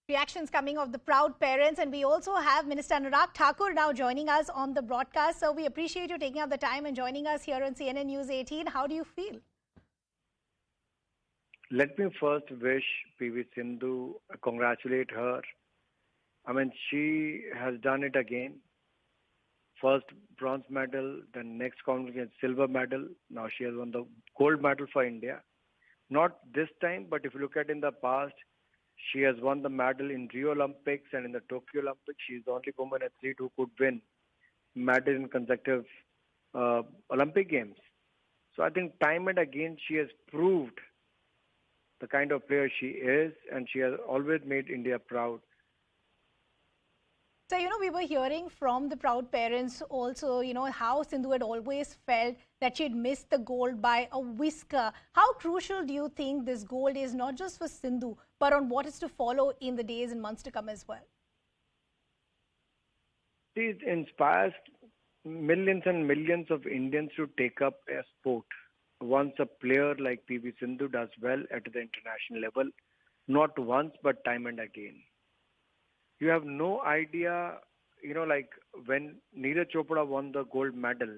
Reactions coming of the proud parents, and we also have Minister Anurag Thakur now joining us on the broadcast. So we appreciate you taking out the time and joining us here on CNN News 18. How do you feel? Let me first wish PV Sindhu, congratulate her. I mean, she has done it again. First bronze medal, then next Commonwealth silver medal. Now she has won the gold medal for India. Not this time, but if you look at in the past, she has won the medal in Rio Olympics and in the Tokyo Olympics. She is the only woman athlete who could win medal in consecutive Olympic Games. So I think time and again she has proved the kind of player she is, and she has always made India proud. So, we were hearing from the proud parents also, how Sindhu had always felt that she'd missed the gold by a whisker. How crucial do you think this gold is, not just for Sindhu, but on what is to follow in the days and months to come as well? It inspires millions and millions of Indians to take up a sport. Once a player like PV Sindhu does well at the international level, not once but time and again. You have no idea, like when Neeraj Chopra won the gold medal,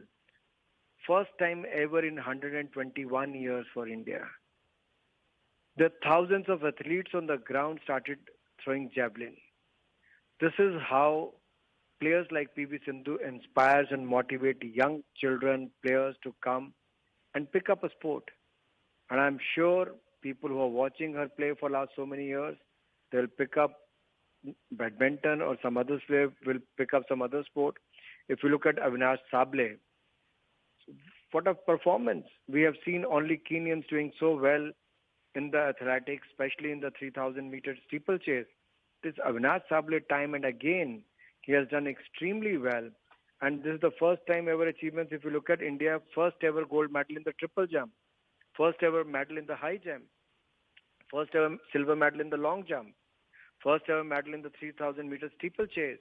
first time ever in 121 years for India. The thousands of athletes on the ground started throwing javelin. This is how players like PV Sindhu inspires and motivate young children, players to come and pick up a sport. And I'm sure people who are watching her play for last so many years, they'll pick up badminton or some other player will pick up some other sport. If you look at Avinash Sable, what a performance. We have seen only Kenyans doing so well in the athletics, especially in the 3,000 meter steeplechase. This Avinash Sable, time and again, he has done extremely well. And this is the first time ever achievements. If you look at India, first ever gold medal in the triple jump, first ever medal in the high jump, first ever silver medal in the long jump, first ever medal in the 3,000 meter steeplechase,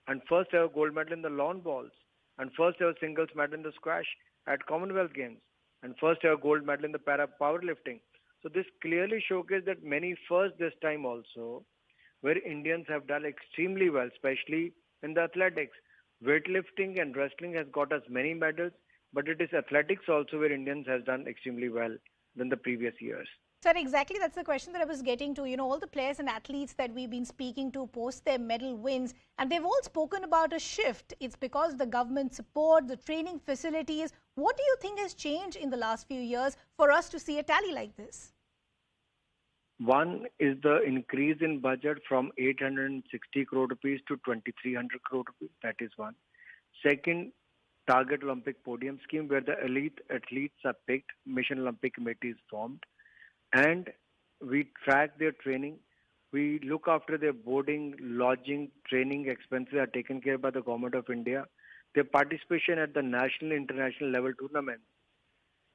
and first ever gold medal in the lawn bowls, and first ever singles medal in the squash at Commonwealth Games, and first ever gold medal in the para powerlifting. So this clearly showcased that many firsts this time also, where Indians have done extremely well, especially in the athletics. Weightlifting and wrestling has got us many medals, but it is athletics also where Indians has done extremely well than the previous years. Sir, exactly. That's the question that I was getting to. All the players and athletes that we've been speaking to post their medal wins, and they've all spoken about a shift. It's because of the government support, the training facilities. What do you think has changed in the last few years for us to see a tally like this? One is the increase in budget from 860 crore rupees to 2,300 crore rupees. That is one. Second, Target Olympic Podium Scheme, where the elite athletes are picked, Mission Olympic Committee is formed, and we track their training. We look after their boarding, lodging, training expenses are taken care by the Government of India. Their participation at the national, international level tournaments,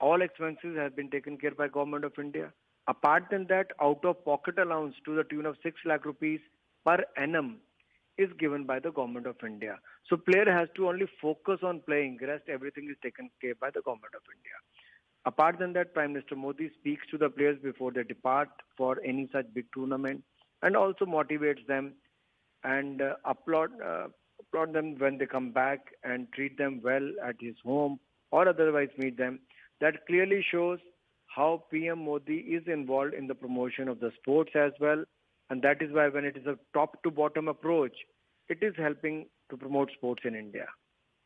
all expenses have been taken care by Government of India. Apart than that, out-of-pocket allowance to the tune of 6 lakh rupees per annum is given by the Government of India. So player has to only focus on playing. Rest everything is taken care by the Government of India. Apart than that, Prime Minister Modi speaks to the players before they depart for any such big tournament and also motivates them and applaud them when they come back and treat them well at his home or otherwise meet them. That clearly shows how PM Modi is involved in the promotion of the sports as well. And that is why when it is a top-to-bottom approach, it is helping to promote sports in India.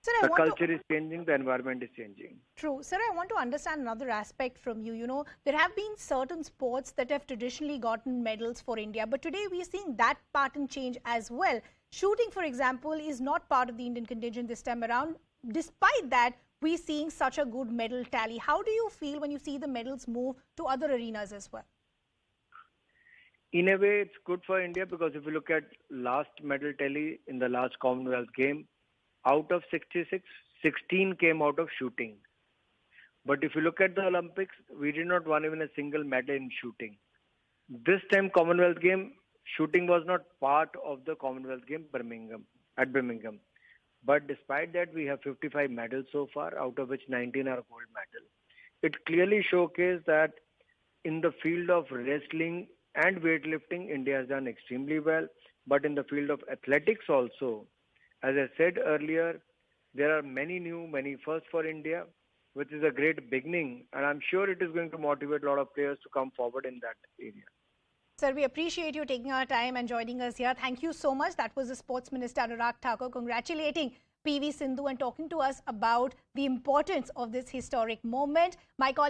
Sir, the culture is changing, the environment is changing. True. Sir, I want to understand another aspect from you. There have been certain sports that have traditionally gotten medals for India, but today we are seeing that pattern change as well. Shooting, for example, is not part of the Indian contingent this time around. Despite that, we're seeing such a good medal tally. How do you feel when you see the medals move to other arenas as well? In a way, it's good for India because if you look at last medal tally in the last Commonwealth game, out of 66, 16 came out of shooting. But if you look at the Olympics, we did not win even a single medal in shooting. This time Commonwealth game, shooting was not part of the Commonwealth game at Birmingham. But despite that, we have 55 medals so far, out of which 19 are gold medals. It clearly showcased that in the field of wrestling, and weightlifting, India has done extremely well. But in the field of athletics also, as I said earlier, there are many firsts for India, which is a great beginning. And I'm sure it is going to motivate a lot of players to come forward in that area. Sir, we appreciate you taking our time and joining us here. Thank you so much. That was the Sports Minister Anurag Thakur congratulating PV Sindhu and talking to us about the importance of this historic moment. My colleague